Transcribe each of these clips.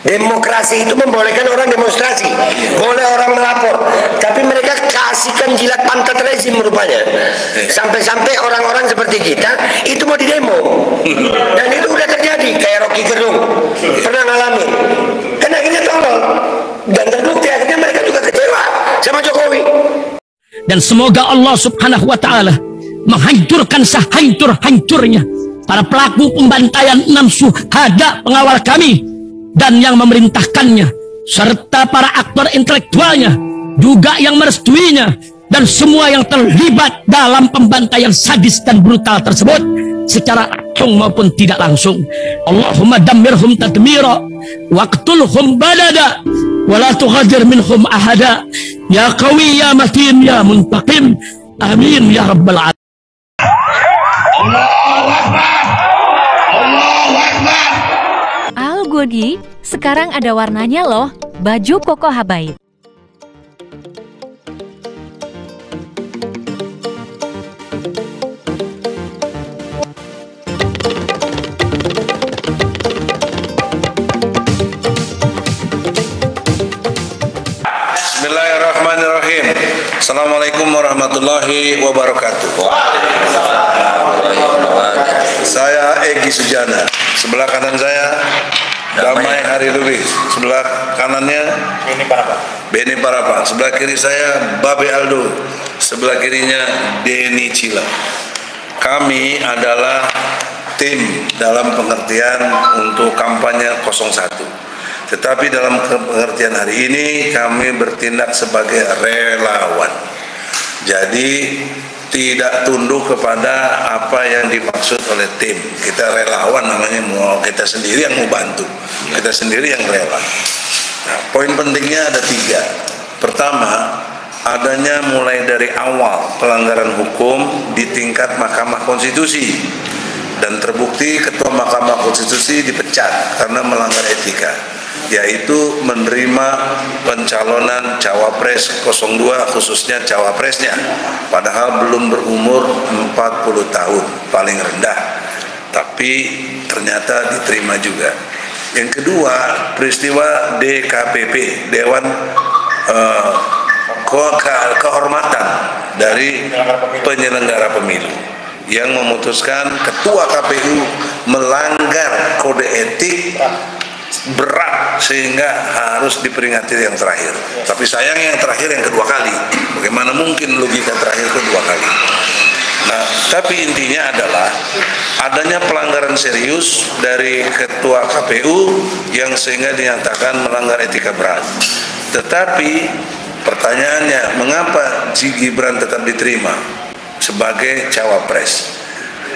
Demokrasi itu membolehkan orang demonstrasi, boleh orang melapor, tapi mereka kasihkan jilat pantat rezim rupanya. Sampai-sampai orang-orang seperti kita itu mau didemo, dan itu udah terjadi kayak Rocky Gerung pernah ngalamin. Kan akhirnya tolol dan terbukti akhirnya mereka juga kecewa sama Jokowi. Dan semoga Allah Subhanahu wa Ta'ala menghancurkan sehancur-hancurnya para pelaku pembantaian 6 syuhada pengawal kami dan yang memerintahkannya, serta para aktor intelektualnya juga yang merestuinya, dan semua yang terlibat dalam pembantaian sadis dan brutal tersebut secara langsung maupun tidak langsung. Allahumma dammirhum tadmira waqtulhum badada wala tughadir minhum ahada ya qawi ya matin ya muntaqim amin ya rabbal alamin. Allahu Akbar, Allahu Akbar. Al Godi, sekarang ada warnanya loh, baju koko habaib. Bismillahirrahmanirrahim. Assalamualaikum warahmatullahi wabarakatuh. Saya Egy Sujana. Sebelah kanan saya Damai Hari Lubis. Sebelah kanannya Beni Parapa. Sebelah kiri saya Babe Aldo. Sebelah kirinya Denny Cila. Kami adalah tim dalam pengertian untuk kampanye 01. Tetapi dalam pengertian hari ini kami bertindak sebagai relawan. Jadi tidak tunduk kepada apa yang dimaksud oleh tim. Kita relawan namanya, mau kita sendiri yang mau bantu, kita sendiri yang rela. Nah, poin pentingnya ada 3. Pertama, adanya mulai dari awal pelanggaran hukum di tingkat Mahkamah Konstitusi, dan terbukti Ketua Mahkamah Konstitusi dipecat karena melanggar etika, yaitu menerima pencalonan Cawapres 02, khususnya Cawapresnya, padahal belum berumur 40 tahun, paling rendah, tapi ternyata diterima juga. Yang kedua, peristiwa DKPP, Dewan Kehormatan dari Penyelenggara Pemilu, yang memutuskan Ketua KPU melanggar kode etik berat sehingga harus diperingati yang terakhir. Tapi sayangnya yang terakhir yang kedua kali. Bagaimana mungkin logika terakhir kedua kali? Nah, tapi intinya adalah adanya pelanggaran serius dari Ketua KPU yang sehingga dinyatakan melanggar etika berat. Tetapi pertanyaannya, mengapa Gibran tetap diterima sebagai cawapres?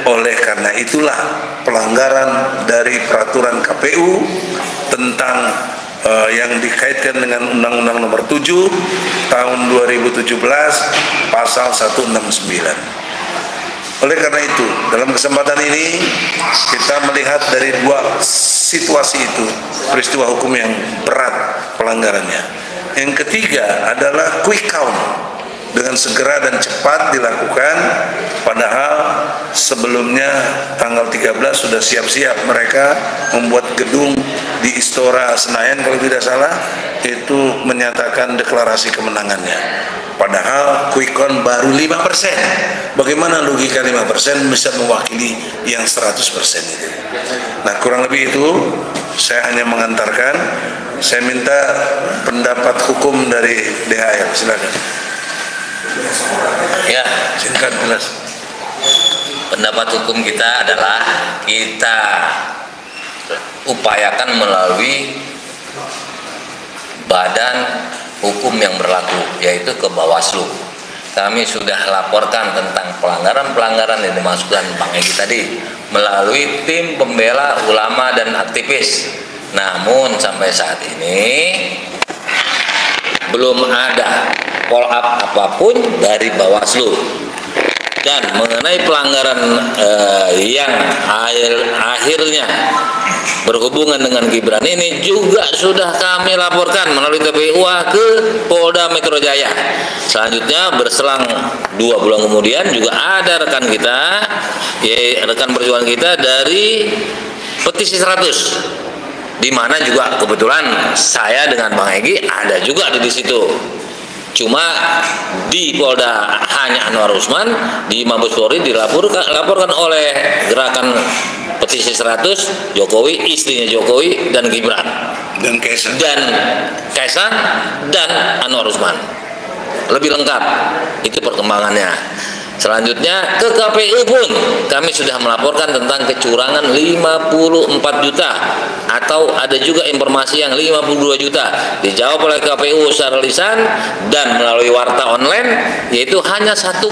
Oleh karena itulah pelanggaran dari peraturan KPU tentang yang dikaitkan dengan Undang-Undang Nomor 7 Tahun 2017 Pasal 169. Oleh karena itu, dalam kesempatan ini kita melihat dari 2 situasi itu, peristiwa hukum yang berat pelanggarannya. Yang ketiga adalah quick count, dengan segera dan cepat dilakukan, padahal sebelumnya tanggal 13 sudah siap-siap mereka membuat gedung di Istora Senayan kalau tidak salah, itu menyatakan deklarasi kemenangannya, padahal quick count baru 5%. Bagaimana logika 5% bisa mewakili yang 100% itu? Nah, kurang lebih itu saya hanya mengantarkan. Saya minta pendapat hukum dari DHL, silakan. Ya, Singkat jelas. pendapat hukum kita adalah kita upayakan melalui badan hukum yang berlaku, yaitu ke Bawaslu. Kami sudah laporkan tentang pelanggaran-pelanggaran yang dimasukkan Bang Egy tadi melalui tim pembela ulama dan aktivis. Namun sampai saat ini belum ada follow up apapun dari Bawaslu. Dan mengenai pelanggaran yang akhirnya berhubungan dengan Gibran ini juga sudah kami laporkan melalui TPUA ke Polda Metro Jaya. Selanjutnya berselang 2 bulan kemudian juga ada rekan kita, rekan perjuangan kita dari Petisi 100 di mana juga kebetulan saya dengan Bang Egy ada juga di situ. Cuma di Polda hanya Anwar Usman, di Mabes Polri dilaporkan oleh gerakan petisi 100 Jokowi, istrinya Jokowi dan Gibran Dan Kaisang. dan Anwar Usman. Lebih lengkap itu perkembangannya. Selanjutnya ke KPU pun kami sudah melaporkan tentang kecurangan 54 juta atau ada juga informasi yang 52 juta. Dijawab oleh KPU secara lisan dan melalui warta online yaitu hanya 1,2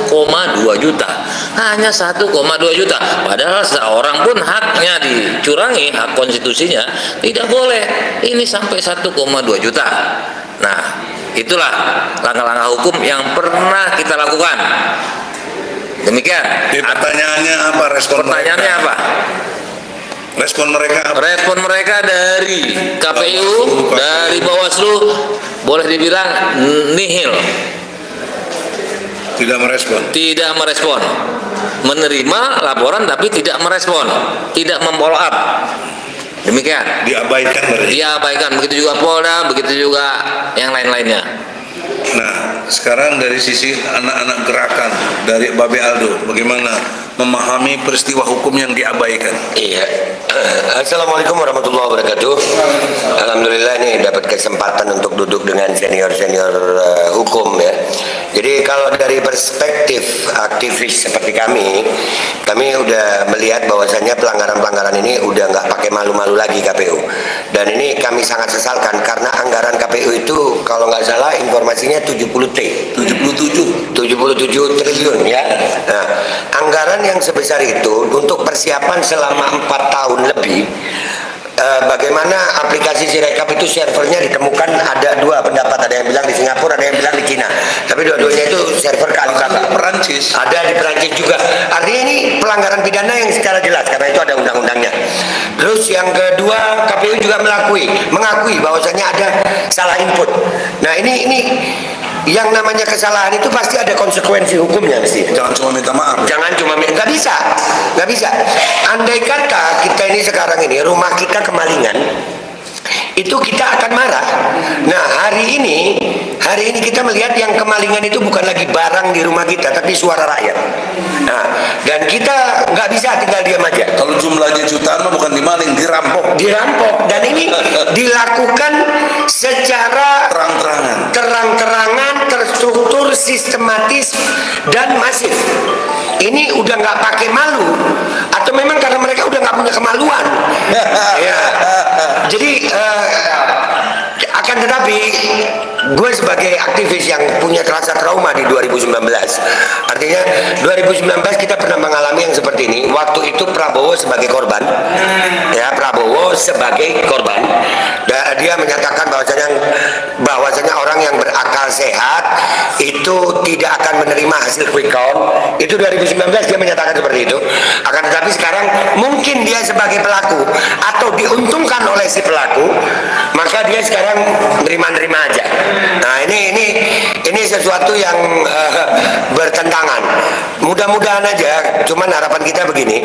juta. Hanya 1,2 juta. Padahal seorang pun haknya dicurangi, hak konstitusinya tidak boleh. Ini sampai 1,2 juta. Nah, itulah langkah-langkah hukum yang pernah kita lakukan. Demikian. Pertanyaannya apa? Pertanyaannya apa? Respon mereka apa? Respon mereka dari KPU, dari Bawaslu, boleh dibilang nihil. Tidak merespon. Tidak merespon. Menerima laporan tapi tidak merespon, tidak memfollow up. Demikian. Diabaikan berarti. Diabaikan. Begitu juga Polda, begitu juga yang lain-lainnya. Nah, sekarang dari sisi anak-anak gerakan dari Babe Aldo, bagaimana memahami peristiwa hukum yang diabaikan? Iya. Assalamualaikum warahmatullahi wabarakatuh. Alhamdulillah ini dapat kesempatan untuk duduk dengan senior-senior hukum ya. Jadi kalau dari perspektif aktivis seperti kami udah melihat bahwasannya pelanggaran-pelanggaran ini udah nggak pakai malu-malu lagi KPU. Dan ini kami sangat sesalkan karena anggaran KPU itu kalau nggak salah informasinya 77 triliun ya. Nah, anggaran yang sebesar itu untuk persiapan selama 4 tahun lebih. Bagaimana aplikasi Sirekap itu servernya ditemukan ada dua pendapat, ada yang bilang di Singapura, ada yang bilang di Cina, tapi dua-duanya itu server Alibaba. Perancis. Ada di Perancis juga. Artinya ini pelanggaran pidana yang secara jelas karena itu ada undang-undangnya. Terus yang kedua KPU juga mengakui bahwasannya ada salah input. Nah ini yang namanya kesalahan itu pasti ada konsekuensi hukumnya mesti. Jangan cuma minta maaf. Jangan cuma nggak bisa. Andai kata kita ini sekarang ini rumah kita kemalingan, itu kita akan marah. Nah hari ini kita melihat yang kemalingan itu bukan lagi barang di rumah kita, tapi suara rakyat. Nah, dan kita nggak bisa tinggal diam aja. Kalau jumlahnya jutaan mah bukan dimaling, dirampok. Dan ini dilakukan secara terang-terangan, terstruktur, sistematis dan masif. Ini udah nggak pakai malu, atau memang karena mereka udah nggak punya kemaluan. Ya. Jadi akan tetapi gue sebagai aktivis yang punya rasa trauma di 2019, artinya 2019 kita pernah mengalami yang seperti ini. Waktu itu Prabowo sebagai korban, dia menyatakan bahwasanya orang yang berakal sehat itu tidak akan menerima hasil quick count. Itu 2019 dia menyatakan seperti itu. Akan tetapi sekarang mungkin dia sebagai pelaku atau diuntungkan oleh si pelaku, maka dia sekarang nerima-nerima aja. Nah ini sesuatu yang bertentangan. Mudah-mudahan aja, cuman harapan kita begini,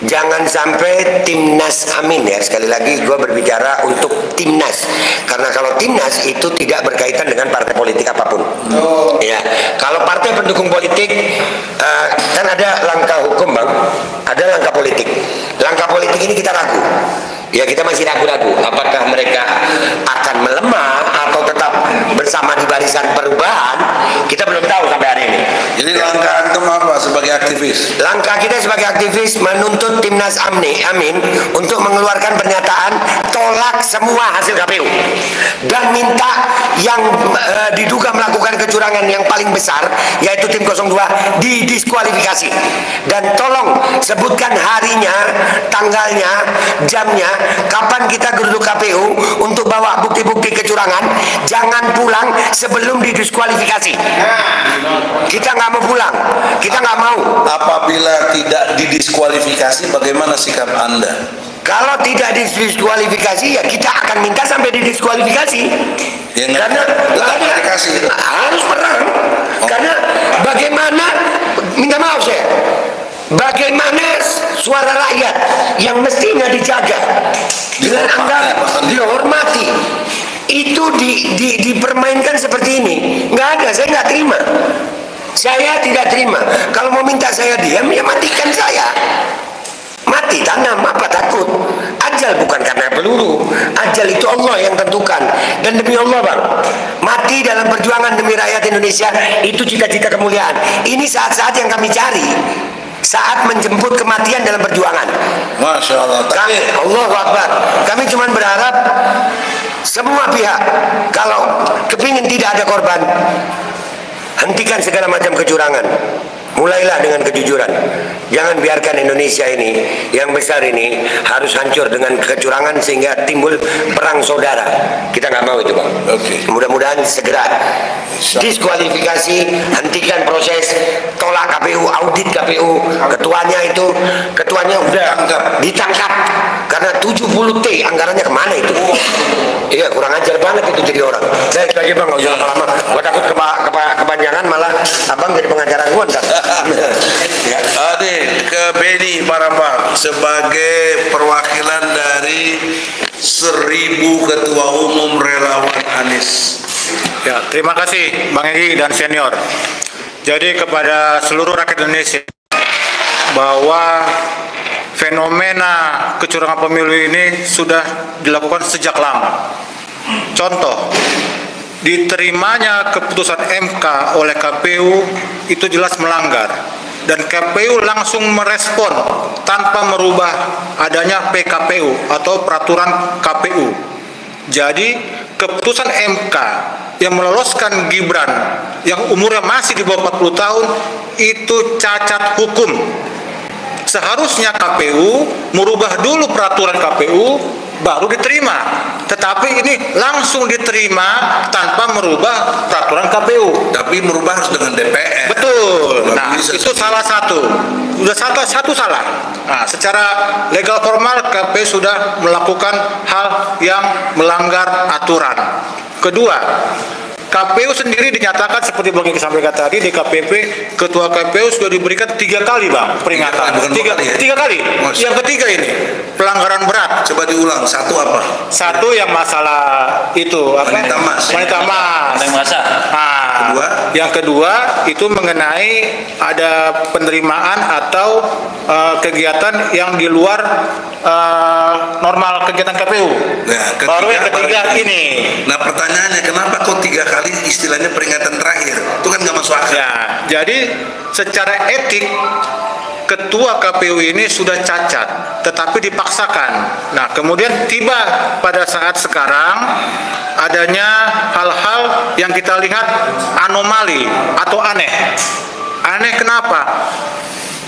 jangan sampai Timnas Amin ya, sekali lagi gue berbicara untuk Timnas, karena kalau Timnas itu tidak berkaitan dengan partai politik apapun. Ya, kalau partai pendukung politik kan ada langkah hukum bang, ada langkah politik. Langkah politik ini kita ragu. Ya kita masih ragu-ragu apakah mereka akan melemah atau tetap bersama di barisan perubahan, kita belum tahu sampai hari ini. Jadi langkah antum apa sebagai aktivis? Langkah kita sebagai aktivis menuntut Timnas Amin untuk mengeluarkan pernyataan tolak semua hasil KPU dan minta yang diduga melakukan kecurangan yang paling besar yaitu tim 02 didiskualifikasi, dan tolong sebutkan harinya, tanggalnya, jamnya, kapan kita duduk KPU untuk bawa bukti-bukti kecurangan. Jangan pulang sebelum didiskualifikasi. Kita nggak mau pulang, kita nggak mau. Apabila tidak didiskualifikasi, bagaimana sikap Anda? Kalau tidak didiskualifikasi, ya kita akan minta sampai didiskualifikasi. Ya, karena harus perang. Karena bagaimana, minta maaf saya, bagaimana suara rakyat yang mestinya dijaga dengan anggaran dihormati, itu dipermainkan seperti ini. Nggak ada, saya nggak terima. Saya tidak terima. Kalau mau minta saya diam, ya matikan saya. Mati tanam, apa takut? Ajal bukan karena peluru. Ajal itu Allah yang tentukan. Dan demi Allah bang, mati dalam perjuangan demi rakyat Indonesia, itu cita-cita kemuliaan. Ini saat-saat yang kami cari, saat menjemput kematian dalam perjuangan. Masya Allah. Kami, Allahu Akbar. Kami cuma berharap semua pihak, kalau kepingin tidak ada korban, hentikan segala macam kecurangan. Mulailah dengan kejujuran. Jangan biarkan Indonesia ini yang besar ini harus hancur dengan kecurangan sehingga timbul perang saudara. Kita nggak mau itu bang. Mudah-mudahan segera diskualifikasi, hentikan proses, tolak KPU, audit KPU. Ketuanya udah ditangkap karena 70 T anggarannya kemana itu? Iya, kurang ajar banget itu jadi orang. Saya lagi bang, nggak usah lama-lama. Gua takut kepanjangan malah abang jadi pengacara gua ntar. Ke Beni Parambang sebagai perwakilan dari 1000 ketua umum relawan Anies. Ya, terima kasih Bang Egy dan senior. Jadi kepada seluruh rakyat Indonesia, bahwa fenomena kecurangan pemilu ini sudah dilakukan sejak lama. Contoh, diterimanya keputusan MK oleh KPU itu jelas melanggar, dan KPU langsung merespon tanpa merubah adanya PKPU atau peraturan KPU. Jadi keputusan MK yang meloloskan Gibran yang umurnya masih di bawah 40 tahun itu cacat hukum. Seharusnya KPU merubah dulu peraturan KPU baru diterima, tetapi ini langsung diterima tanpa merubah peraturan KPU. Tapi merubah harus dengan DPR. Betul. Nah, itu salah satu. Sudah satu salah. Nah, secara legal formal KPU sudah melakukan hal yang melanggar aturan. Kedua, KPU sendiri dinyatakan seperti Bang Egy sampaikan tadi, DKPP, Ketua KPU sudah diberikan 3 kali Bang peringatan. Tiga kali. Yang ketiga ini pelanggaran berat. Coba diulang. Satu apa? Satu yang masalah itu apa? Wanita mas. Kedua? Yang kedua itu mengenai ada penerimaan atau kegiatan yang di luar normal kegiatan KPU. Nah, baru yang ketiga ini. Nah pertanyaannya, kenapa kok 3 kali istilahnya peringatan terakhir? Itu kan nggak masuk akal. Ya, jadi secara etik Ketua KPU ini sudah cacat, tetapi dipaksakan. Nah, kemudian tiba pada saat sekarang adanya hal-hal yang kita lihat anomali atau aneh. Aneh kenapa?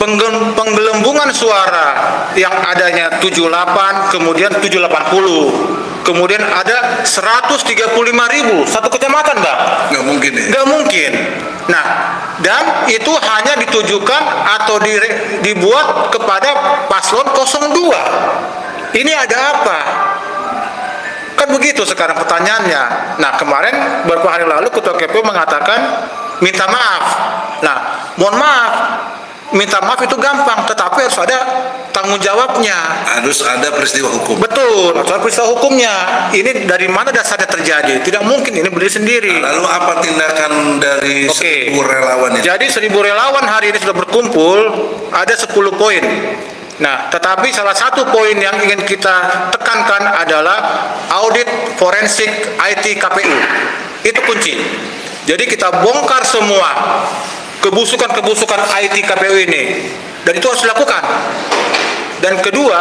Penggelembungan suara yang adanya 78, kemudian 780, kemudian ada 135.000 satu kecamatan, Bang. Nggak mungkin ya? Nggak mungkin. Nah, dan itu hanya ditujukan atau dibuat kepada paslon 02. Ini ada apa? Kan begitu sekarang pertanyaannya. Nah, kemarin beberapa hari lalu Ketua KPU mengatakan minta maaf. Nah, mohon maaf. Minta maaf itu gampang, tetapi harus ada tanggung jawabnya. Harus ada peristiwa hukum. Betul, harus ada peristiwa hukumnya. Ini dari mana dasarnya terjadi? Tidak mungkin ini berdiri sendiri. Lalu apa tindakan dari 1000 relawan ini? Jadi 1000 relawan hari ini sudah berkumpul, ada 10 poin. Nah, tetapi salah satu poin yang ingin kita tekankan adalah audit forensik IT KPU. Itu kunci. Jadi kita bongkar semua kebusukan-kebusukan IT KPU ini, dan itu harus dilakukan. Dan kedua,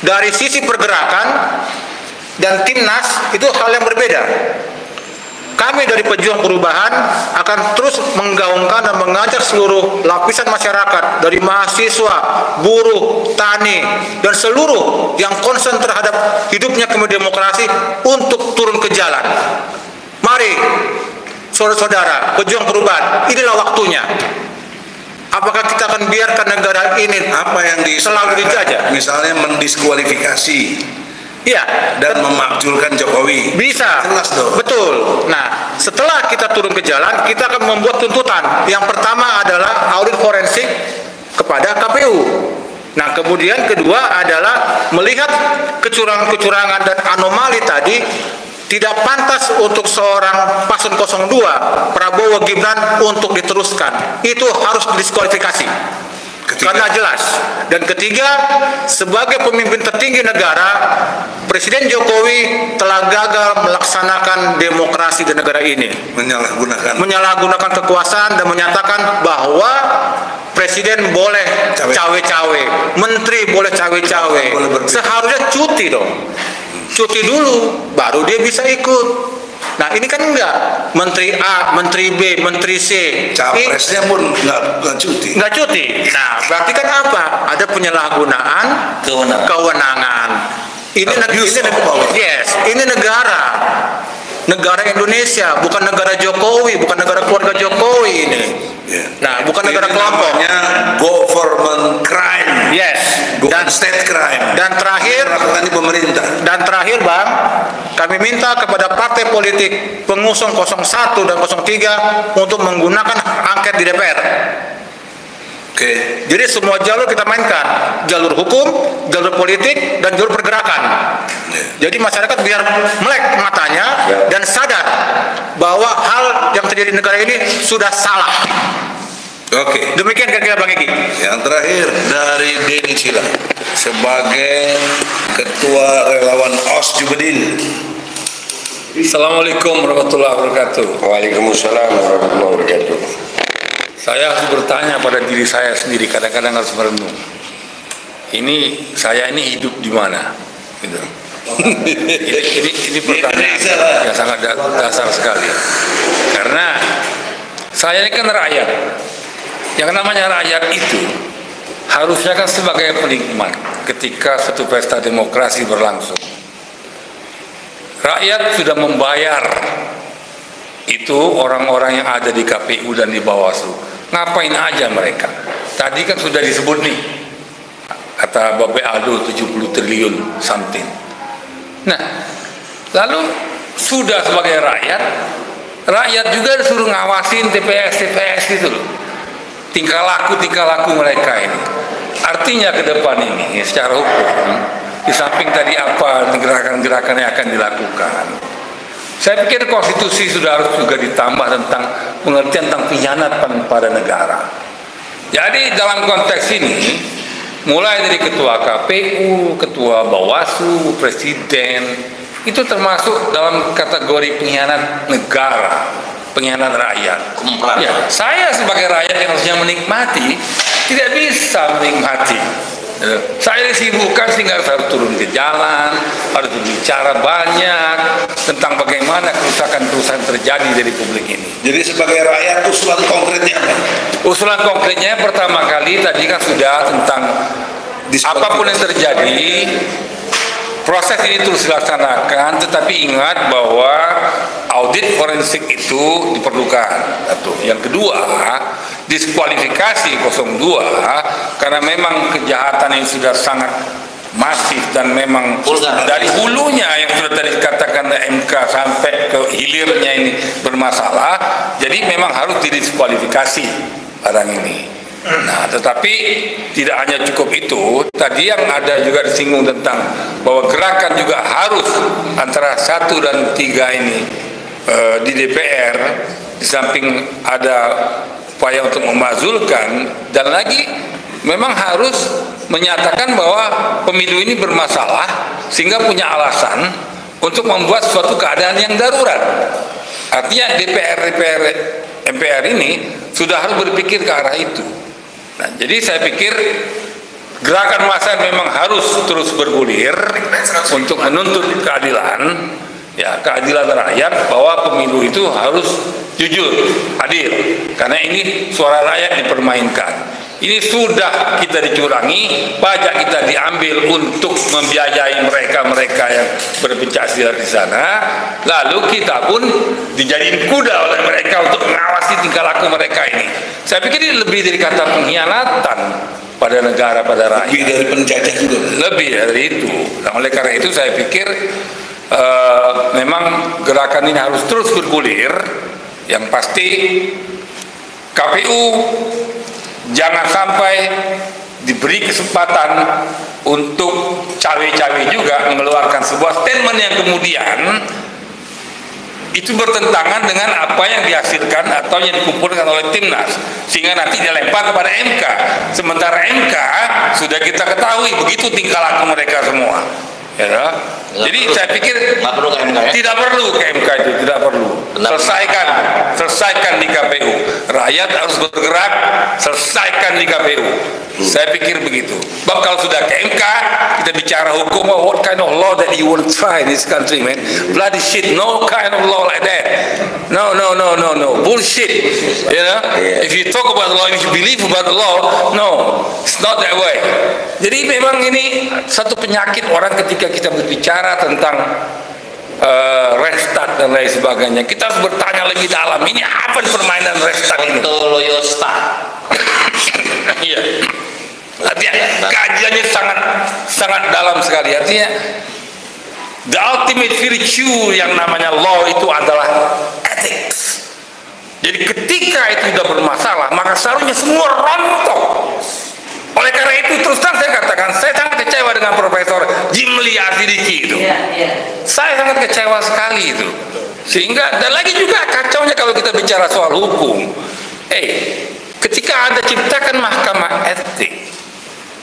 dari sisi pergerakan dan timnas itu hal yang berbeda. Kami dari Pejuang Perubahan akan terus menggaungkan dan mengajak seluruh lapisan masyarakat, dari mahasiswa, buruh, tani, dan seluruh yang concern terhadap hidupnya kembali demokrasi untuk turun ke jalan. Mari saudara-saudara, Pejuang Perubahan, inilah waktunya. Apakah kita akan biarkan negara ini apa yang selalu dijajah? Misalnya mendiskualifikasi, iya, dan memakzulkan Jokowi. Bisa. Jelas dong. Betul. Nah, setelah kita turun ke jalan, kita akan membuat tuntutan. Yang pertama adalah audit forensik kepada KPU. Nah, kemudian kedua adalah melihat kecurangan-kecurangan dan anomali tadi, tidak pantas untuk seorang paslon 02 Prabowo Gibran untuk diteruskan. Itu harus didiskualifikasi. Karena jelas. Dan ketiga, sebagai pemimpin tertinggi negara, Presiden Jokowi telah gagal melaksanakan demokrasi di negara ini. Menyalahgunakan kekuasaan dan menyatakan bahwa Presiden boleh cawe-cawe, menteri boleh cawe-cawe. Seharusnya cuti dong. Cuti dulu, baru dia bisa ikut. Nah, ini kan enggak. Menteri A, Menteri B, Menteri C. Capresnya pun enggak cuti. Enggak cuti. Nah, berarti kan apa? Ada penyalahgunaan kewenangan. Ini negara. Negara Indonesia, bukan negara Jokowi, bukan negara keluarga Jokowi ini. Nah, bukan negara kelompok. Government crime. Yes. Dan state crime. Dan terakhir, ini pemerintah. Dan terakhir, Bang, kami minta kepada partai politik pengusung 01 dan 03 untuk menggunakan angket di DPR. Oke. Jadi semua jalur kita mainkan, jalur hukum, jalur politik, dan jalur pergerakan. Jadi masyarakat biar melek matanya dan sadar bahwa hal yang terjadi di negara ini sudah salah. Oke. Demikian kira-kira Bang Eki. Yang terakhir dari Denny Cila sebagai Ketua Relawan OS Jubedil. Assalamualaikum warahmatullahi wabarakatuh. Waalaikumsalam warahmatullahi wabarakatuh. Saya harus bertanya pada diri saya sendiri, kadang-kadang harus merenung. Saya ini hidup di mana? Gitu. Ini pertanyaan yang sangat dasar sekali. Karena saya ini kan rakyat. Yang namanya rakyat itu harusnya kan sebagai penikmat ketika suatu pesta demokrasi berlangsung. Rakyat sudah membayar itu orang-orang yang ada di KPU dan di Bawaslu. Ngapain aja mereka? Tadi kan sudah disebut nih, kata Babe Aldo 70 triliun something. Nah, lalu sudah sebagai rakyat juga disuruh ngawasin TPS itu loh. Tingkah laku mereka ini. Artinya ke depan ini secara hukum, di samping tadi apa gerakan-gerakan yang akan dilakukan, saya pikir konstitusi sudah harus juga ditambah tentang pengertian tentang pengkhianat pada negara. Jadi dalam konteks ini, mulai dari ketua KPU, ketua Bawaslu, presiden, itu termasuk dalam kategori pengkhianat negara, pengkhianat rakyat. Ya, saya sebagai rakyat yang harusnya menikmati, tidak bisa menikmati. Saya disibukkan sehingga harus turun ke jalan, harus berbicara banyak tentang bagaimana kerusakan-kerusakan terjadi di Republik ini. Jadi sebagai rakyat usulan konkretnya apa? Usulan konkretnya pertama kali tadi kan sudah tentang apapun yang terjadi, proses ini terus dilaksanakan, tetapi ingat bahwa audit forensik itu diperlukan. Yang kedua, diskualifikasi 02 karena memang kejahatan yang sudah sangat masif dan memang dari hulunya yang sudah tadi dikatakan MK sampai ke hilirnya ini bermasalah, jadi memang harus didiskualifikasi barang ini. Nah, tetapi tidak hanya cukup itu, tadi yang ada juga disinggung tentang bahwa gerakan juga harus antara 1 dan 3 ini di DPR, di samping ada upaya untuk memakzulkan, dan lagi memang harus menyatakan bahwa pemilu ini bermasalah sehingga punya alasan untuk membuat suatu keadaan yang darurat. Artinya MPR ini sudah harus berpikir ke arah itu. Nah, jadi saya pikir gerakan massa memang harus terus bergulir untuk menuntut keadilan, ya, keadilan rakyat, bahwa pemilu itu harus jujur, adil, karena ini suara rakyat dipermainkan. Ini sudah kita dicurangi, pajak kita diambil untuk membiayai mereka-mereka yang berpencaksilat di sana, lalu kita pun dijadiin kuda oleh mereka untuk mengawasi tingkah laku mereka ini. Saya pikir ini lebih dari kata pengkhianatan pada negara, pada rakyat. Lebih dari penjajah juga. Lebih dari itu. Nah, oleh karena itu saya pikir memang gerakan ini harus terus bergulir. Yang pasti KPU jangan sampai diberi kesempatan untuk cawe-cawe juga mengeluarkan sebuah statement yang kemudian itu bertentangan dengan apa yang dihasilkan atau yang dikumpulkan oleh Timnas, sehingga nanti dilempar kepada MK. Sementara MK sudah kita ketahui begitu tingkah laku mereka semua. Ya, jadi saya pikir tidak perlu ke MK itu, tidak perlu. Selesaikan di KPU. Rakyat harus bergerak, selesaikan di KPU. Saya pikir begitu. Sebab kalau sudah ke MK, kita bicara hukum, what kind of law that you will try in this country, man? Bloody shit, no kind of law like that. No, bullshit. You know, if you talk about the law, if you believe about the law, no, it's not that way. Jadi memang ini satu penyakit orang ketika kita berbicara tentang restart dan lain sebagainya. Kita harus bertanya lebih dalam, ini apa permainan restart ini? Iya. Artinya kajiannya sangat dalam sekali. Artinya the ultimate virtue yang namanya law itu adalah ethics. Jadi ketika itu sudah bermasalah, maka seharusnya semua rontok. Oleh karena itu terus terang saya katakan, saya sangat kecewa dengan Profesor Jimli Asidiki itu. Saya sangat kecewa sekali itu. Sehingga dan lagi juga kacaunya kalau kita bicara soal hukum. Ketika Anda ciptakan mahkamah etik,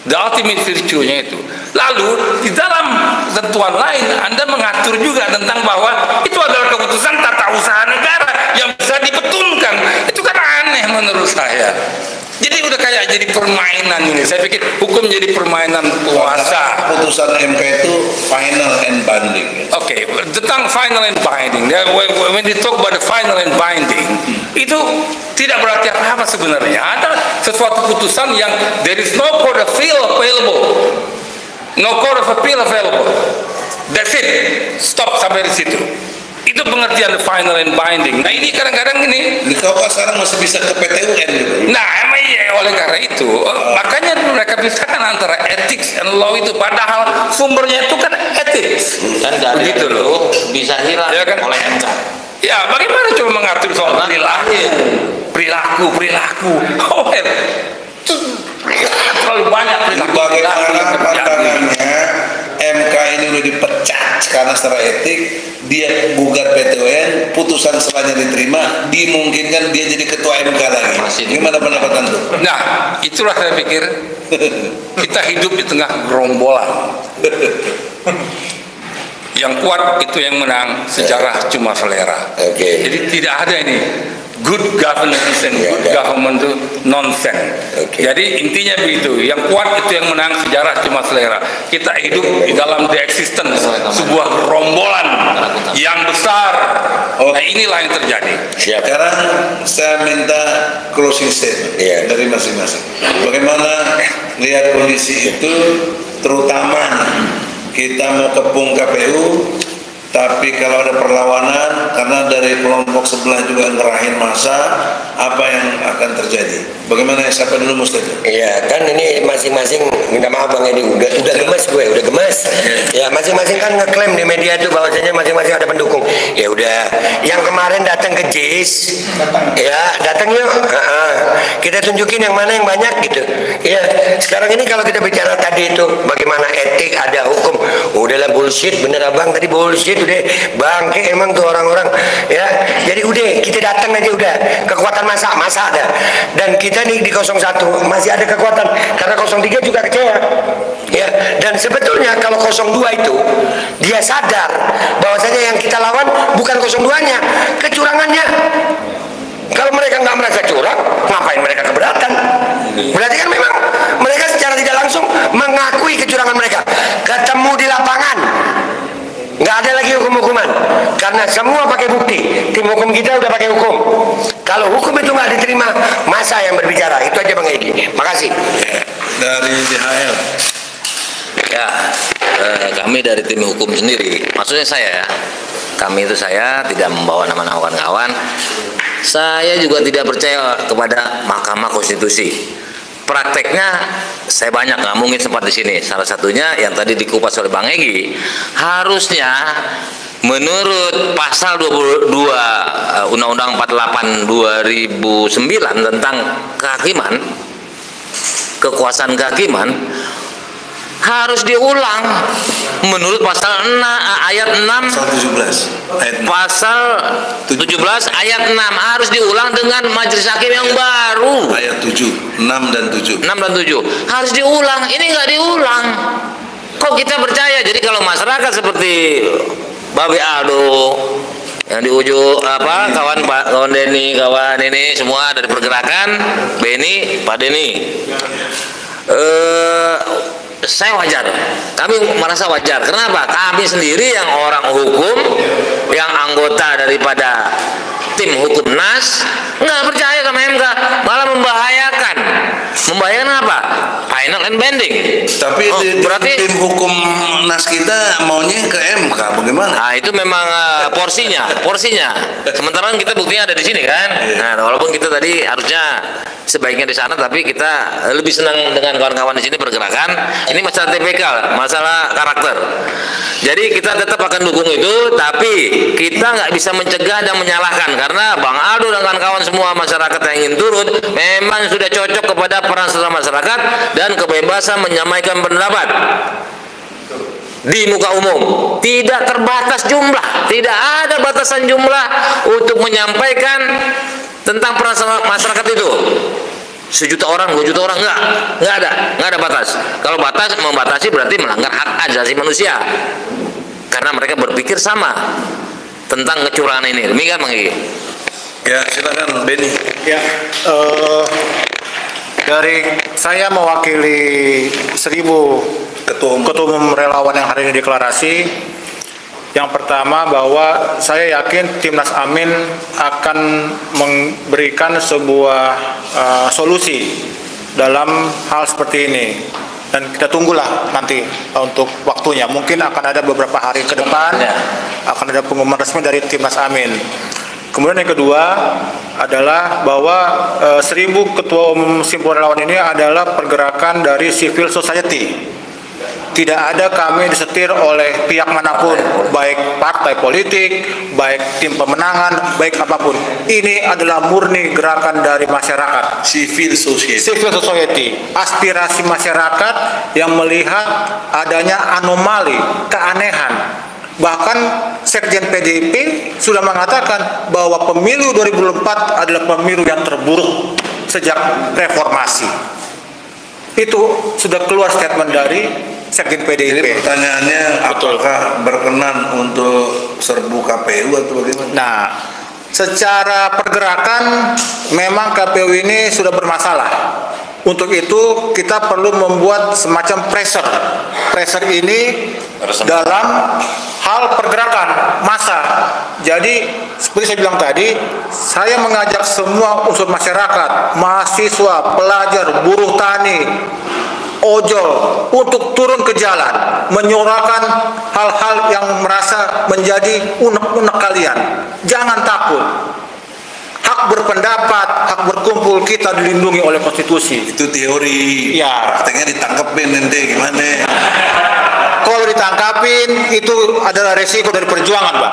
the ultimate virtue-nya itu, lalu di dalam ketentuan lain Anda mengatur juga tentang bahwa itu adalah keputusan tata usaha negara yang bisa dipetunkan. Itu kan aneh menurut saya. Jadi udah kayak jadi permainan ini. Saya pikir hukum jadi permainan penguasa. Putusan MK itu final and binding. Oke, tentang final and binding. When we talk about the final and binding, itu tidak berarti apa-apa sebenarnya. Ada sesuatu putusan yang there is no court of appeal available. No court of appeal available. That's it. Stop sampai di situ. Itu pengertian the final and binding. Nah ini kadang-kadang ini. Di kau sekarang masih bisa ke PT UN gitu. Nah emang iya, oleh karena itu makanya mereka pisahkan antara ethics and law itu, padahal sumbernya itu kan ethics. Dan dari begitu loh bisa hilang ya kan? Oleh MK. Ya bagaimana coba mengatur soal perilaku. Oh itu terlalu banyak perilaku. Bagaimana pandangannya MK ini udah dipecat karena secara etik, dia gugat PT UN, putusan setelahnya diterima, dimungkinkan dia jadi ketua MK lagi. Gimana pendapat Anda? Nah, itulah saya pikir kita hidup di tengah gerombolan. Yang kuat itu yang menang, sejarah cuma selera. Jadi tidak ada ini good governance and good government itu nonsense. Jadi intinya begitu, yang kuat itu yang menang, sejarah cuma selera. Kita hidup di dalam the existence sebuah gerombolan yang besar. Nah inilah yang terjadi. Sekarang saya minta closing statement dari masing-masing. Bagaimana lihat kondisi itu, terutama kita mau kepung KPU, tapi kalau ada perlawanan karena dari kelompok sebelah juga ngerahin masa, apa yang akan terjadi? Bagaimana, siapa dulu Mustad? Iya kan ini masing-masing, minta maaf Bang Edi, udah gemes gue, udah gemes. Ya masing-masing kan ngeklaim di media itu bahwasanya masing-masing ada pendukung. Ya udah, yang kemarin datang ke JIS, ya datang yuk, kita tunjukin yang mana yang banyak gitu. Ya sekarang ini kalau kita bicara tadi itu bagaimana etik, ada hukum, udahlah bullshit, bener abang tadi bullshit. Udah bangke emang tuh orang-orang ya. Jadi udah kita datang aja, udah kekuatan masa ada, dan kita nih di 01 masih ada kekuatan karena 03 juga kecewa ya. Dan sebetulnya kalau 02 itu dia sadar bahwasanya yang kita lawan bukan 02-nya, kecurangannya. Kalau mereka nggak merasa curang, ngapain mereka keberatan? Berarti kan memang mereka secara tidak langsung mengakui kecurangan mereka. Ketemu di lapangan, nggak ada lagi hukum-hukuman karena semua pakai bukti. Tim hukum kita udah pakai hukum. Kalau hukum itu nggak diterima, masa yang berbicara. Itu aja Bang Edi. Makasih. Dari DHL. Ya, kami dari tim hukum sendiri, maksudnya saya, kami itu saya tidak membawa nama-nama kawan-kawan. Saya juga tidak percaya kepada Mahkamah Konstitusi. Prakteknya saya banyak, nggak mungkin sempat di sini. Salah satunya yang tadi dikupas oleh Bang Egy, harusnya menurut pasal 22 Undang-Undang 48 2009 tentang kehakiman, kekuasaan kehakiman harus diulang menurut pasal 6 ayat 6 pasal 17 ayat 6 harus diulang dengan majelis hakim yang baru. Ayat 7, 6 dan 7. 6 dan 7 harus diulang. Ini nggak diulang. Kok kita percaya? Jadi kalau masyarakat seperti Babe Aldo yang di ujung kawan Denny, kawan ini semua dari pergerakan Benny, Pak Denny, saya wajar, kami merasa wajar. Kenapa? Kami sendiri yang orang hukum, yang anggota daripada tim hukum NAS nggak percaya sama MK, malah membahayakan. Membahayakan apa? Final and binding. Tapi berarti tim hukum NAS kita maunya ke MK, bagaimana? Nah itu memang porsinya. Sementara kita buktinya ada di sini kan. Nah walaupun kita tadi harusnya sebaiknya di sana, tapi kita lebih senang dengan kawan-kawan di sini pergerakan. Ini masalah tipikal, masalah karakter. Jadi kita tetap akan dukung itu, tapi kita nggak bisa mencegah dan menyalahkan karena Bang Aldo dan kawan-kawan semua masyarakat yang ingin turun memang sudah cocok kepada peran serta masyarakat dan kebebasan menyampaikan pendapat di muka umum, tidak terbatas jumlah, tidak ada batasan jumlah untuk menyampaikan tentang peran masyarakat itu. 1 juta orang, 2 juta orang, nggak ada batas. Kalau membatasi berarti melanggar hak asasi manusia karena mereka berpikir sama tentang kecurangan ini. Demikian Bang Gigi. Ya silakan Benny. Ya, dari saya mewakili 1000 ketua umum relawan yang hari ini deklarasi. Yang pertama bahwa saya yakin Timnas Amin akan memberikan sebuah solusi dalam hal seperti ini. Dan kita tunggulah nanti untuk waktunya. Mungkin akan ada beberapa hari ke depan akan ada pengumuman resmi dari Timnas Amin. Kemudian yang kedua adalah bahwa 1000 ketua umum simpul relawan ini adalah pergerakan dari civil society. Tidak ada kami disetir oleh pihak manapun, baik partai politik, baik tim pemenangan, baik apapun. Ini adalah murni gerakan dari masyarakat. Civil society. Civil society, aspirasi masyarakat yang melihat adanya anomali, keanehan. Bahkan Sekjen PDIP sudah mengatakan bahwa pemilu 2004 adalah pemilu yang terburuk sejak reformasi. Itu sudah keluar statement dari Sekjen PDIP. Jadi pertanyaannya, apakah berkenan untuk serbu KPU atau bagaimana? Nah, secara pergerakan memang KPU ini sudah bermasalah. Untuk itu kita perlu membuat semacam pressure. Pressure ini dalam hal pergerakan massa. Jadi seperti saya bilang tadi, saya mengajak semua unsur masyarakat, mahasiswa, pelajar, buruh tani, ojol untuk turun ke jalan, menyuarakan hal-hal yang merasa menjadi unek-unek kalian. Jangan takut. Hak berpendapat, hak berkumpul kita dilindungi oleh konstitusi. Itu teori. Ya. Prakteknya ditangkepin nanti gimana? Kalau ditangkapin itu adalah resiko dari perjuangan, Pak.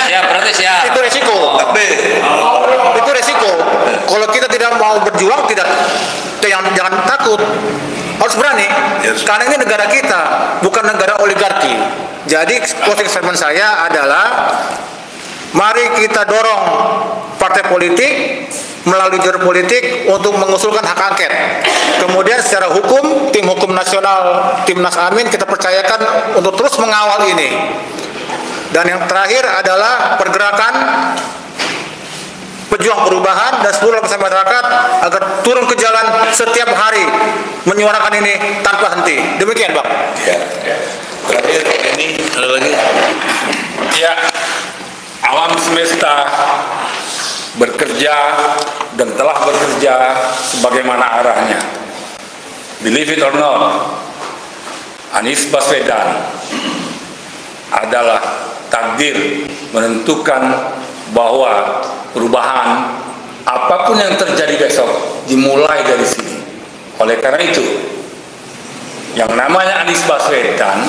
Siap, berarti siap. Itu resiko. Itu resiko. Kalau kita tidak mau berjuang, jangan takut. Harus berani. Yes. Karena ini negara kita, bukan negara oligarki. Jadi closing statement saya adalah mari kita dorong partai politik melalui jalur politik untuk mengusulkan hak angket. Kemudian secara hukum, tim hukum nasional Timnas Amin kita percayakan untuk terus mengawal ini. Dan yang terakhir adalah pergerakan pejuang perubahan dan seluruh lapisan masyarakat agar turun ke jalan setiap hari menyuarakan ini tanpa henti. Demikian, Bang. Ya. Terakhir ini ada lagi. Ya, alam semesta bekerja dan telah bekerja sebagaimana arahnya. Believe it or not, Anies Baswedan adalah takdir menentukan bahwa perubahan apapun yang terjadi besok dimulai dari sini. Oleh karena itu, yang namanya Anies Baswedan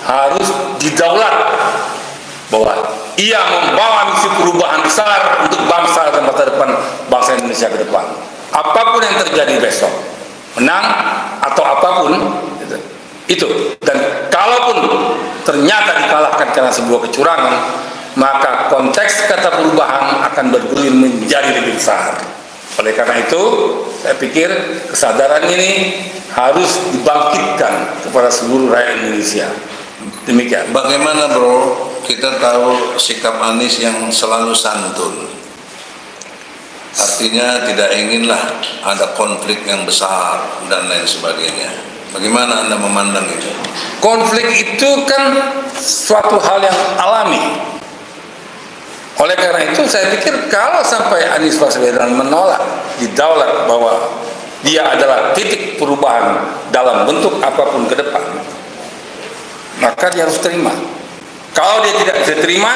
harus didaulat bahwa ia membawa misi perubahan besar untuk bangsa dan masa depan bangsa Indonesia ke depan. Apapun yang terjadi besok, menang atau apapun itu. Dan kalaupun ternyata dikalahkan karena sebuah kecurangan, maka konteks kata perubahan akan bergulir menjadi lebih besar. Oleh karena itu, saya pikir kesadaran ini harus dibangkitkan kepada seluruh rakyat Indonesia. Demikian. Bagaimana bro, kita tahu sikap Anies yang selalu santun, artinya tidak inginlah ada konflik yang besar dan lain sebagainya. Bagaimana Anda memandang itu? Konflik itu kan suatu hal yang alami. Oleh karena itu saya pikir kalau sampai Anies Baswedan menolak didaulat bahwa dia adalah titik perubahan dalam bentuk apapun ke depan, maka dia harus terima. Kalau dia tidak bisa terima,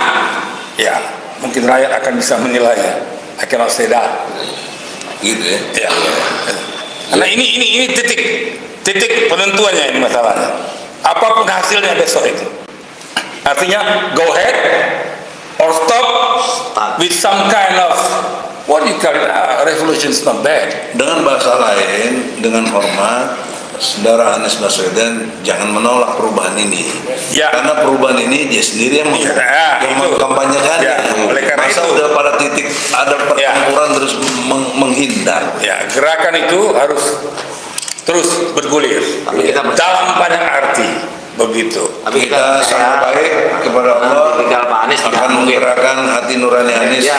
ya mungkin rakyat akan bisa menilainya. I cannot say that. Gitu ya? Ya. Karena ini titik penentuannya, ini masalahnya. Apapun hasilnya besok itu. Artinya go ahead or stop with some kind of what you call it, revolution is not bad. Dengan bahasa lain, dengan hormat, Saudara Anies Baswedan jangan menolak perubahan ini. Ya. Karena perubahan ini dia sendiri yang mengkampanyekan. Ya. Oleh karena masa itu, udah pada titik ada pertempuran terus menghindar. Ya, gerakan itu harus terus bergulir. Tapi kita dalam banyak arti. Begitu. Tapi kita sangat baik kepada Allah akan menggerakkan hati nurani Anies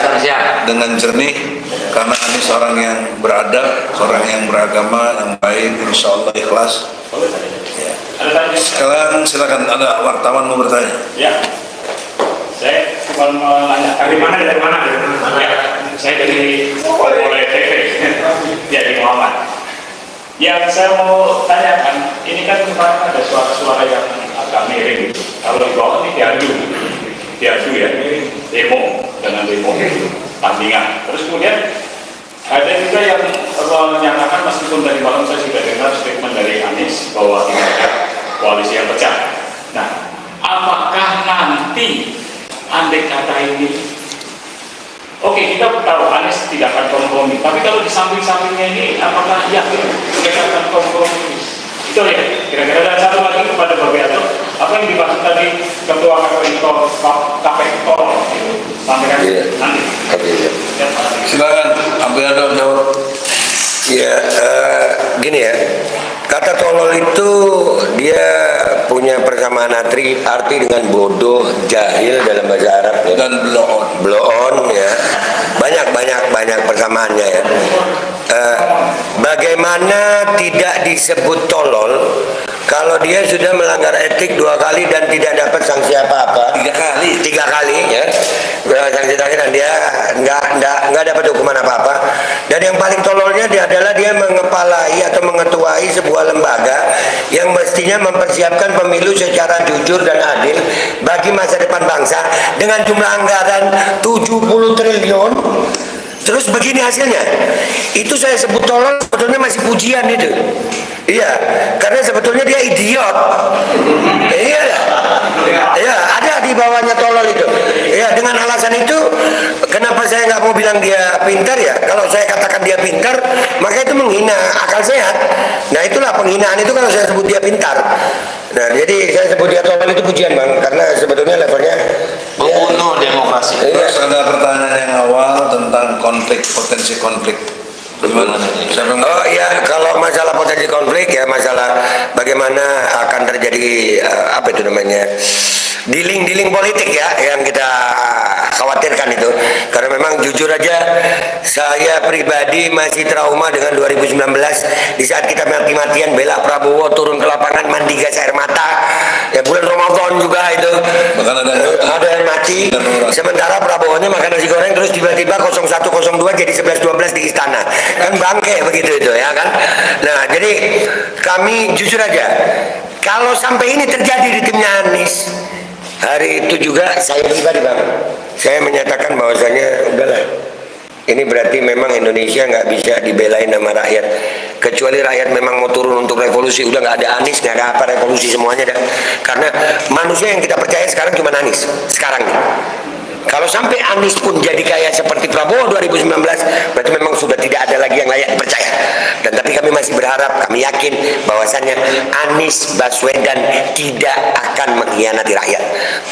dengan jernih, karena Anies orang yang beradab, orang yang beragama, yang baik, insya Allah ikhlas. Ya. Sekarang silakan, ada wartawan mau bertanya. Ya, saya cuma mau nanya dari mana? Ya, saya dari TV, ya di Muhammad. Yang saya mau tanyakan, ini kan kemarin ada suara-suara yang agak miring. Kalau di bawah ini diadu ya, demo dengan demo tandingan. Terus kemudian ada juga yang menyatakan, meskipun dari malam saya sudah dengar statement dari Anies bahwa tidak ada koalisi yang pecah. Nah, apakah nanti andai kata ini, oke, kita tahu Anies tidak akan kompromi, tapi kalau di samping-sampingnya ini, apakah yakin mereka akan kompromi? Itu ya, kira-kira. Dan satu lagi kepada Bapak Beato, apa yang dimaksud tadi Ketua KPU sampaikan nanti. Silakan, Abu Beato jawab. Ya, gini ya, kata tolol itu dia punya persamaan arti dengan bodoh, jahil dalam bahasa Arab ya. Dan blow on ya, banyak persamaannya ya. Bagaimana tidak disebut tolol kalau dia sudah melanggar etik 2 kali dan tidak dapat sanksi apa-apa? 3 kali ya, sanksi dan dia nggak dapat hukuman apa-apa. Dan yang paling tololnya dia adalah dia mengepalai atau mengetuai sebuah lembaga yang mestinya mempersiapkan pemilu secara jujur dan adil bagi masa depan bangsa dengan jumlah anggaran 70 triliun. Terus begini hasilnya. Itu saya sebut tolol, sebetulnya masih pujian itu. Iya, karena sebetulnya dia idiot. Iya, ya ada di bawahnya tolol itu. Ya, dengan alasan itu, kenapa saya nggak mau bilang dia pintar ya? Kalau saya katakan dia pintar, maka itu menghina akal sehat. Nah, itulah penghinaan itu kalau saya sebut dia pintar. Nah, jadi saya sebut dia tolol itu pujian, Bang, karena sebetulnya levelnya membunuh demokrasi. Terus ada pertanyaan yang awal tentang potensi konflik. Gimana? Oh iya, kalau masalah potensi konflik ya, masalah bagaimana akan terjadi apa itu namanya, dealing politik ya, yang kita khawatirkan itu. Karena memang jujur aja saya pribadi masih trauma dengan 2019 di saat kita mati-matian bela Prabowo, turun ke lapangan mandi gas air mata ya, bulan Ramadan juga itu ada yang mati, sementara Prabowo-nya makan nasi goreng terus tiba-tiba 0102 jadi 1112 di istana, kan bangke begitu itu ya kan. Nah, jadi kami jujur aja, kalau sampai ini terjadi di timnya Anies, hari itu juga saya pribadi, Bang, saya menyatakan bahwasanya udahlah, ini berarti memang Indonesia nggak bisa dibelain sama rakyat, kecuali rakyat memang mau turun untuk revolusi. Udah nggak ada Anies, nggak ada apa, revolusi semuanya dah. Karena manusia yang kita percaya sekarang cuma Anies sekarang nih. Kalau sampai Anies pun jadi kayak seperti Prabowo 2019, berarti memang sudah tidak ada lagi yang layak dipercaya. Dan tapi kami masih berharap, kami yakin bahwasannya Anies Baswedan tidak akan mengkhianati rakyat.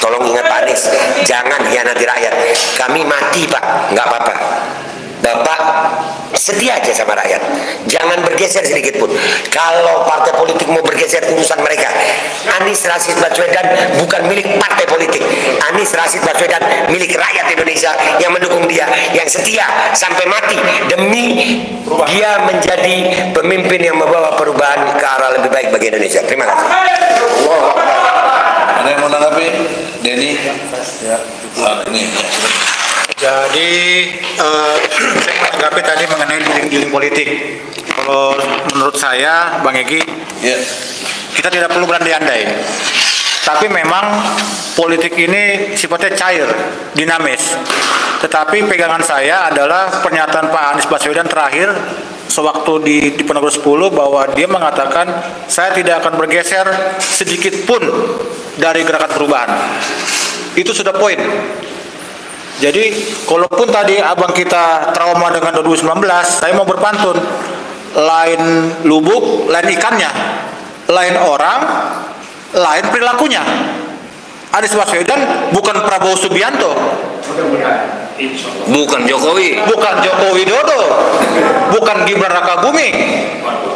Tolong ingat Pak Anies, jangan khianati rakyat. Kami mati Pak, nggak apa-apa. Bapak setia aja sama rakyat, jangan bergeser sedikit pun. Kalau partai politik mau bergeser, urusan mereka. Anies Rashid Baswedan bukan milik partai politik. Anies Rashid Baswedan milik rakyat Indonesia yang mendukung dia, yang setia sampai mati demi dia menjadi pemimpin yang membawa perubahan ke arah lebih baik bagi Indonesia. Terima kasih. Ada yang mau menanggapi? Denny? Ya. Ini. Jadi saya menanggapi tadi mengenai dealing politik. Kalau menurut saya, Bang Egy, Ya. kita tidak perlu berandai-andai. Tapi memang politik ini sifatnya cair, dinamis. Tetapi pegangan saya adalah pernyataan Pak Anies Baswedan terakhir sewaktu di Ponorogo 10 bahwa dia mengatakan saya tidak akan bergeser sedikit pun dari gerakan perubahan. Itu sudah poin. Jadi, kalaupun tadi abang kita trauma dengan 2019, saya mau berpantun. Lain lubuk, lain ikannya. Lain orang, lain perilakunya. Anies Baswedan bukan Prabowo Subianto. Bukan Jokowi. Bukan Joko Widodo. Bukan Gibran Rakabuming.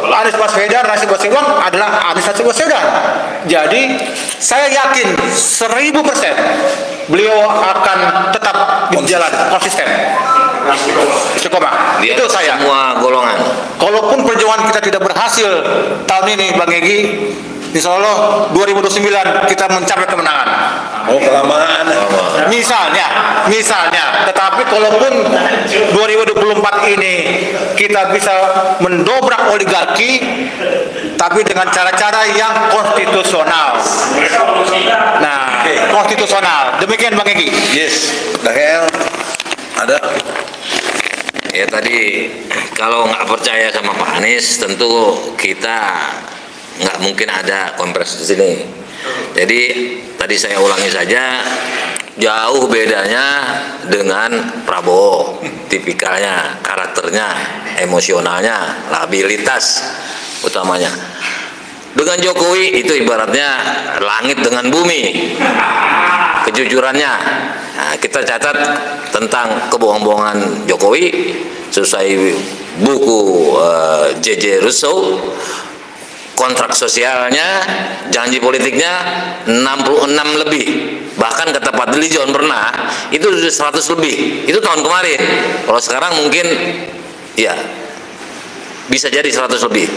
Anies Baswedan, Rashid Baswedan adalah Anies Rashid Baswedan. Jadi, saya yakin 1000% beliau akan tetap berjalan konsisten. Istiqomah. Dia Itu saya. Semua golongan. Kalaupun perjuangan kita tidak berhasil tahun ini, Bang Egy, insya Allah 2029 kita mencapai kemenangan. Oh, kelamaan. Misalnya, tetapi kalaupun 2024 ini kita bisa mendobrak oligarki, tapi dengan cara-cara yang konstitusional. Nah, konstitusional. Demikian Bang Egy. Yes. Dahel. Ada. Ya tadi kalau nggak percaya sama Pak Anies, tentu kita nggak mungkin ada kompres di sini. Jadi tadi saya ulangi saja, jauh bedanya dengan Prabowo, tipikalnya, karakternya, emosionalnya, labilitas utamanya. Dengan Jokowi itu ibaratnya langit dengan bumi, kejujurannya. Nah, kita catat tentang kebohong-bohongan Jokowi sesuai buku J.J. Rousseau, kontrak sosialnya, janji politiknya 66 lebih. Bahkan kata Pak Deli John pernah itu sudah 100 lebih. Itu tahun kemarin. Kalau sekarang mungkin ya bisa jadi 100 lebih.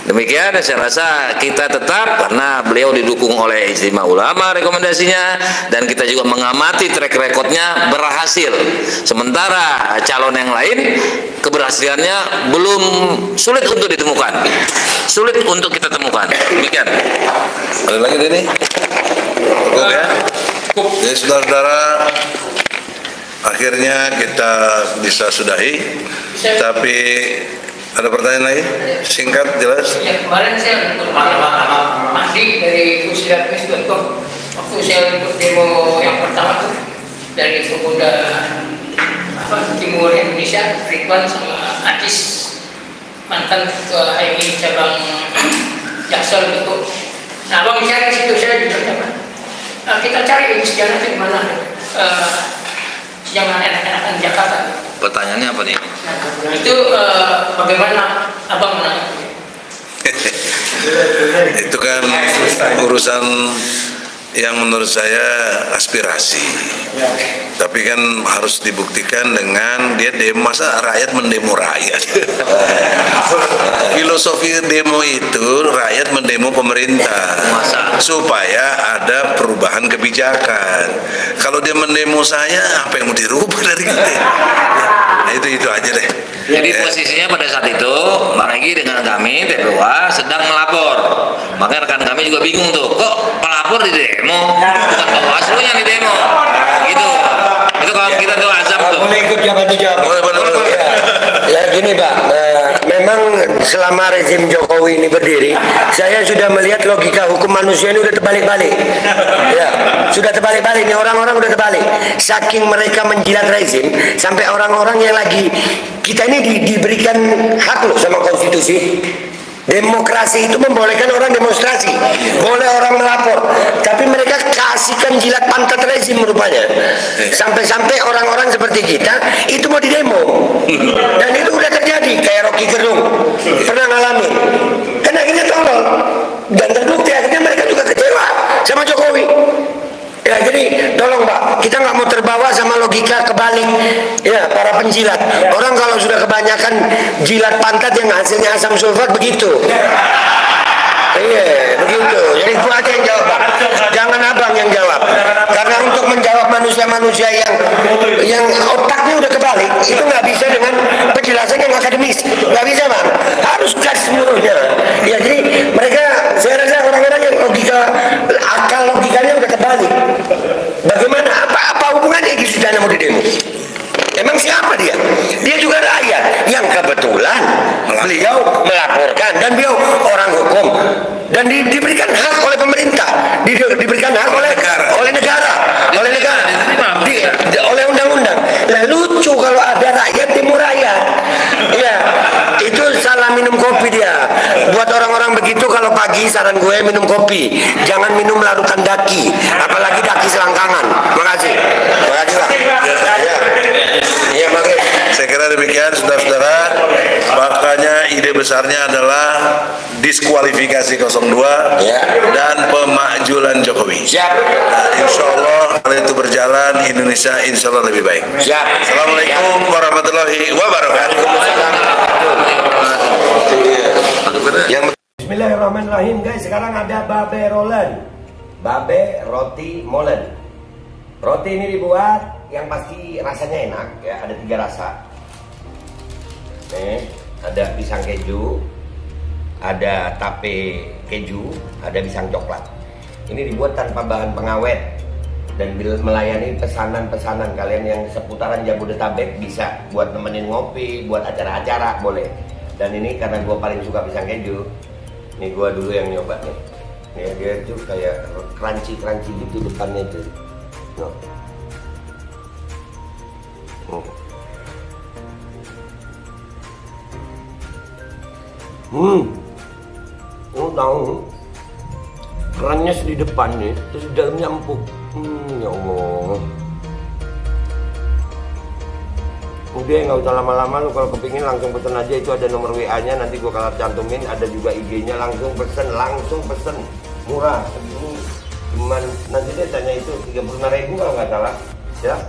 Demikian saya rasa kita tetap, karena beliau didukung oleh Ijtima Ulama rekomendasinya, dan kita juga mengamati track recordnya berhasil. Sementara calon yang lain keberhasilannya belum, sulit untuk ditemukan, sulit untuk kita temukan. Demikian. Ada lagi Denny? Cukup ya? Jadi saudara-saudara, akhirnya kita bisa sudahi. Tapi ada pertanyaan lagi? Singkat, jelas? Ya, kemarin saya ikut Mandi dari Fusilat.com. Waktu saya ikut demo yang pertama tuh dari pemuda Timur Indonesia, Ridwan sama Ajis, mantan ketua HMI cabang Jaksel itu. Nah, abang cari situ, saya juga dapat. Kita cari sejarah di mana jangan enak-enakan Jakarta. Pertanyaannya apa nih? Nah, itu bagaimana abang menanggapi? Itu kan urusan yang menurut saya aspirasi, tapi kan harus dibuktikan dengan dia demo. Masa rakyat mendemo rakyat? Filosofi demo itu rakyat mendemo pemerintah supaya ada perubahan kebijakan. Kalau dia mendemo saya, apa yang mau dirubah dari kita? Nah, itu aja deh. Jadi posisinya pada saat itu Bang Egy dengan kami TPWA sedang melapor. Makanya rekan kami juga bingung tuh, kok pelapor di demo, bukan Bawaslu yang di demo, gitu. Itu kalau kita tuh azam tuh. Boleh ikut jawab. Ya gini Pak, memang selama rezim Jokowi ini berdiri, saya sudah melihat logika hukum manusia ini udah terbalik-balik. Ya, sudah terbalik-balik nih, orang-orang udah terbalik. Saking mereka menjilat rezim, sampai orang-orang yang lagi kita ini diberikan hak loh sama konstitusi. Demokrasi itu membolehkan orang demonstrasi, boleh orang melapor, tapi mereka kasihkan jilat pantat rezim rupanya. Sampai-sampai orang-orang seperti kita itu mau didemo, dan itu udah terjadi. Kayak Rocky Gerung pernah ngalamin, kan akhirnya tolol dan terbukti akhirnya mereka juga kecewa sama Jokowi. Ya, jadi tolong Pak, kita nggak mau terbawa sama logika kebalik ya para penjilat. Orang kalau sudah kebanyakan jilat pantat yang hasilnya asam sulfat begitu. Iya, begitu. Jadi gua aja yang jawab, Pak. Jangan abang yang jawab. Karena untuk menjawab manusia-manusia yang otaknya udah kebalik, itu nggak bisa dengan penjelasan yang akademis. Nggak bisa, Bang. Harus gas seluruhnya. Ya, jadi mereka, saya rasa orang-orang yang akal logikanya udah kebalik. Bagaimana? Apa hubungannya Egy Sujana mau didemo? Emang siapa dia? Dia juga rakyat yang kebetulan beliau melaporkan dan beliau orang hukum dan diberikan hak oleh pemerintah, diberikan hak oleh negara, oleh undang-undang. Nah, lucu kalau ada rakyat demo rakyat. Ya, itu salah minum kopi dia. Buat orang-orang begitu kalau pagi saran gue minum kopi, jangan minum larutan daki, apalagi daki selangkangan. Makasih. Makasih Pak. Ya, makasih. Saya kira demikian saudara-saudara. Makanya ide besarnya adalah diskualifikasi 02 dan pemakjulan Jokowi. Siap. Nah, insya Allah kalau itu berjalan, Indonesia insya Allah lebih baik. Siap. Assalamualaikum warahmatullahi wabarakatuh. Bismillahirrahmanirrahim guys. Sekarang ada babe rolen, babe roti molen. Roti ini dibuat yang pasti rasanya enak ya, ada 3 rasa. Ada pisang keju, ada tape keju, ada pisang coklat. Ini dibuat tanpa bahan pengawet dan melayani pesanan-pesanan kalian yang seputaran Jabodetabek, bisa buat nemenin ngopi, buat acara-acara boleh. Dan ini karena gua paling suka pisang keju, ini gua dulu yang nyoba nih. Nih dia tuh kayak crunchy gitu depannya itu. No. Tahu kerannya di depan nih, terus di dalamnya empuk. Ya Allah. Udah nggak usah lama-lama, lu kalau kepingin langsung pesen aja, itu ada nomor WA-nya, nanti gua kalau cantumin, ada juga IG-nya, langsung pesen, murah. Cuman nanti dia tanya itu 35.000 kalau nggak salah. Ya.